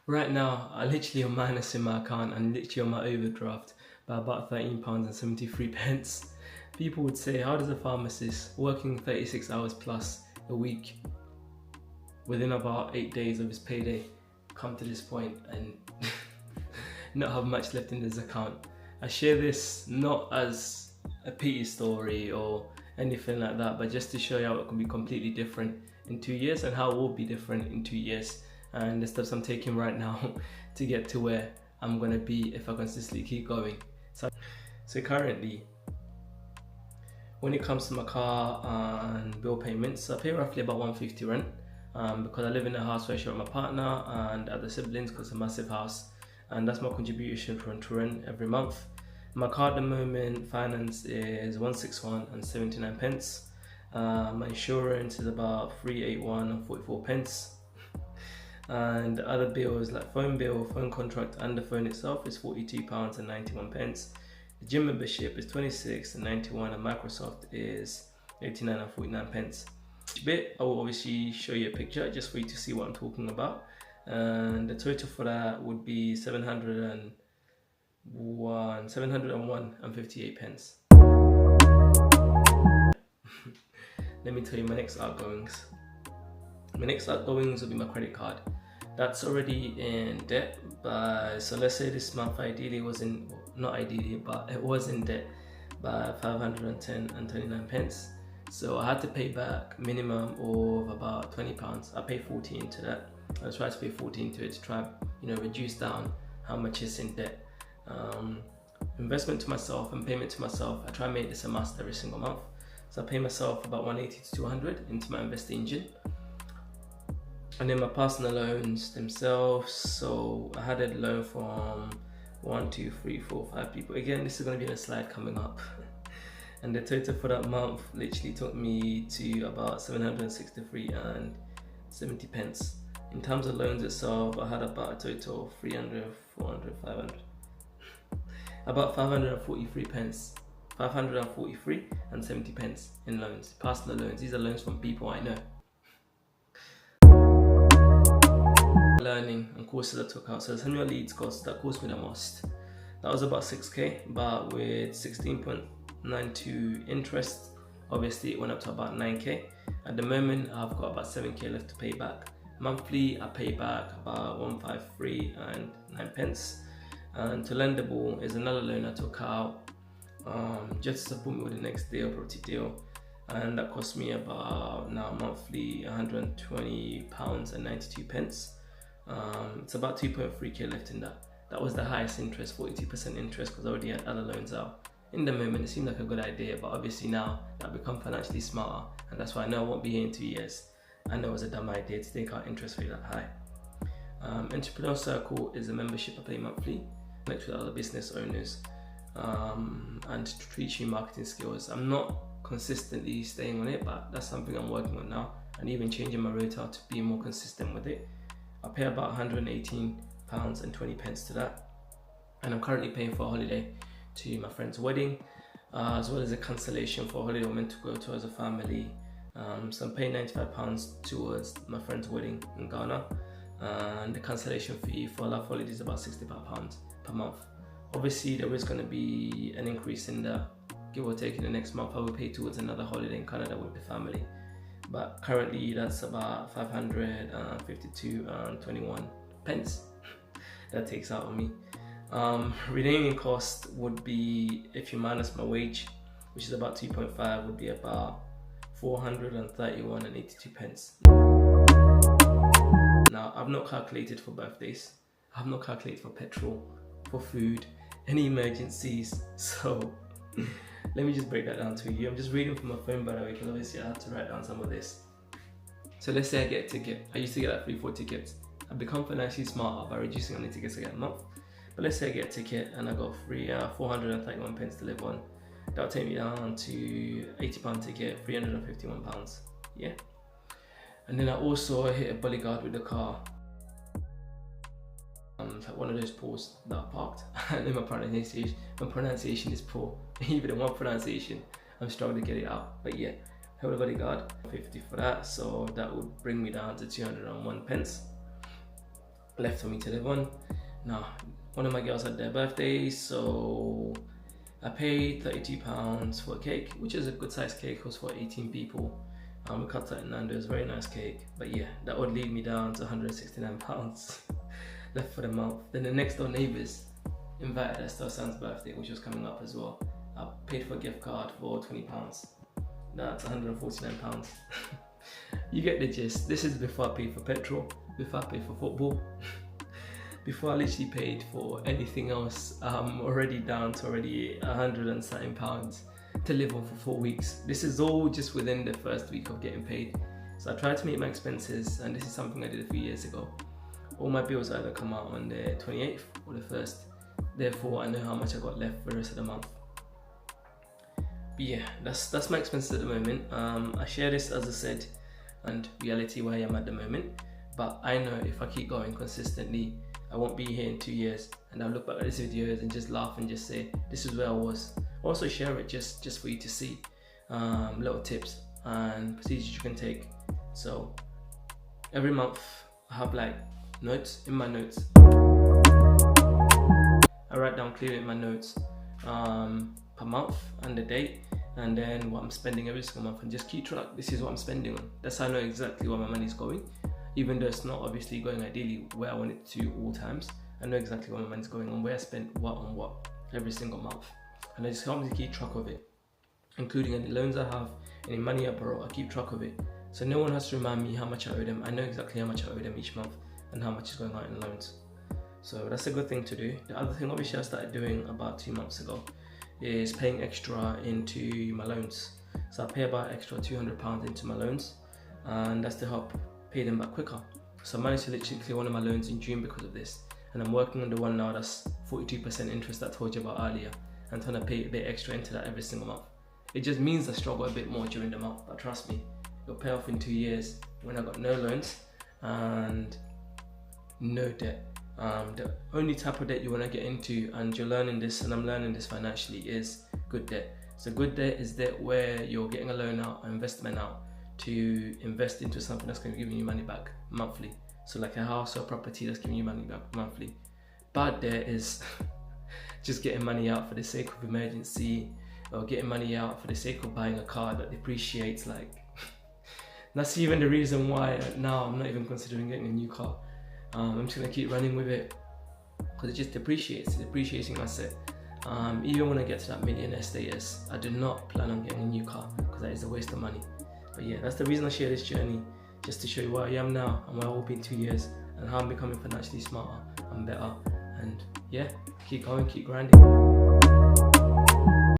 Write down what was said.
Right now, I literally am minus in my account and literally on my overdraft by about £13.73. People would say, how does a pharmacist working 36 hours plus a week within about 8 days of his payday come to this point and not have much left in his account? I share this not as a pity story or anything like that, but just to show you how it can be completely different in 2 years and how it will be different in 2 years, and the steps I'm taking right now to get to where I'm gonna be if I consistently keep going. So currently, when it comes to my car and bill payments, I pay roughly about 150 rent because I live in a house where I share with my partner and other siblings because it's a massive house, and that's my contribution to rent every month. My car at the moment finance is 161 and 79 pence. My insurance is about 381 and 44 pence. And other bills like phone bill, phone contract and the phone itself is £42 and 91 pence. The gym membership is 26 and 91, and Microsoft is 89 and 49 pence. Each bit I will obviously show you a picture just for you to see what I'm talking about, and the total for that would be 701 and 58 pence. Let me tell you my next outgoings. My next outgoings will be my credit card. That's already in debt, but so let's say this month ideally was in, not ideally, but it was in debt by 510 and 29 pence. So I had to pay back minimum of about £20. I paid 14 to that. I was trying to pay 14 to it to try, reduce down how much is in debt. Investment to myself and payment to myself. I try and make this a must every single month. So I pay myself about 180 to 200 into my invest engine. And then my personal loans themselves. So I had a loan from 1, 2, 3, 4, 5 people. Again, this is going to be in a slide coming up. And the total for that month literally took me to about 763 and 70 pence. In terms of loans itself, I had about a total of 300, 400, 500. About 543 pence. 543 and 70 pence in loans. Personal loans. These are loans from people I know. Learning and courses I took out. So the annual leads cost that cost me the most. That was about 6k, but with 16.92 interest, obviously it went up to about 9k. At the moment, I've got about 7k left to pay back. Monthly, I pay back about 153 and 9 pence. And to lendable is another loan I took out just to support me with the next deal, property deal, and that cost me about now monthly £120 and 92 pence. It's about 2.3k left in that. That was the highest interest, 42% interest, because I already had other loans out. In the moment, it seemed like a good idea, but obviously now I've become financially smarter, and that's why I know I won't be here in 2 years. I know it was a dumb idea to take out interest rate that high. Entrepreneur Circle is a membership I pay monthly, connect with other business owners, and to teach you marketing skills. I'm not consistently staying on it, but that's something I'm working on now, and even changing my rota to be more consistent with it. I pay about £118 and 20 pence to that, and I'm currently paying for a holiday to my friend's wedding, as well as a cancellation for a holiday we're meant to go to as a family. So I'm paying £95 towards my friend's wedding in Ghana, and the cancellation fee for Love Holiday is about £65 per month. Obviously there is going to be an increase in that, give or take. In the next month I will pay towards another holiday in Canada with the family, but currently that's about 552 and 21 pence that takes out on me. Renaming cost would be, if you minus my wage, which is about 2.5, would be about 431 and 82 pence. Now I've not calculated for birthdays, I've not calculated for petrol, for food, any emergencies, so let me just break that down to you. I'm just reading from my phone, by the way, because obviously I had to write down some of this. So let's say I get a ticket. I used to get like 3-4 tickets. I've become financially smarter by reducing how many tickets I get a month. But let's say I get a ticket and I got 431 pence to live on. That'll take me down to £80 ticket, £351. Yeah. And then I also hit a bodyguard with the car. Like one of those pools that I parked. I know my pronunciation is poor. Even in one pronunciation, I'm struggling to get it out. But yeah, held a bodyguard, 50 for that. So that would bring me down to 201 pence. left for me to live on. Now, one of my girls had their birthday, so I paid £32 for a cake, which is a good sized cake. It was for 18 people. We cut that in Nando's, very nice cake. But yeah, that would lead me down to £169 left for the month. Then the next door neighbours invited us to our son's birthday, which was coming up as well. I paid for a gift card for £20. That's £149. You get the gist. This is before I paid for petrol, before I paid for football, before I literally paid for anything else. I'm already down to already £109 to live on for 4 weeks. This is all just within the first week of getting paid. So I tried to meet my expenses, and this is something I did a few years ago. All my bills either come out on the 28th or the 1st. Therefore, I know how much I got left for the rest of the month. But yeah, that's my expenses at the moment. I share this, as I said, and reality where I am at the moment. But I know if I keep going consistently, I won't be here in 2 years, and I'll look back at these videos and just laugh and just say, this is where I was. Also share it just for you to see little tips and procedures you can take. So every month I have like notes in my notes. I write down clearly in my notes per month and the date, and then what I'm spending every single month, and just keep track. This is what I'm spending on. That's how I know exactly where my money is going, even though it's not obviously going ideally where I want it to all times. I know exactly where my money is going on, where I spent what on what every single month, and I just help me to keep track of it, including any loans I have, any money I borrow. I keep track of it, so no one has to remind me how much I owe them. I know exactly how much I owe them each month and how much is going out in loans. So that's a good thing to do. The other thing obviously I started doing about 2 months ago is paying extra into my loans. So I pay about extra £200 into my loans, and that's to help pay them back quicker. So I managed to literally clear one of my loans in June because of this, and I'm working on the one now that's 42% interest that I told you about earlier, and trying to pay a bit extra into that every single month. It just means I struggle a bit more during the month, but trust me, it'll pay off in 2 years when I got no loans and no debt. The only type of debt you want to get into, and you're learning this, and I'm learning this financially, is good debt. So good debt is debt where you're getting a loan out, an investment out, to invest into something that's going to give you money back monthly. So like a house or property that's giving you money back monthly. Bad debt is just getting money out for the sake of emergency, or getting money out for the sake of buying a car that depreciates. Like that's even the reason why now I'm not even considering getting a new car. I'm just gonna keep running with it because it just depreciates. It's a depreciating asset. Even when I get to that millionaire status, I do not plan on getting a new car because that is a waste of money. But yeah, that's the reason I share this journey, just to show you where I am now and where I will be in 2 years, and how I'm becoming financially smarter and better. And yeah, keep going, keep grinding.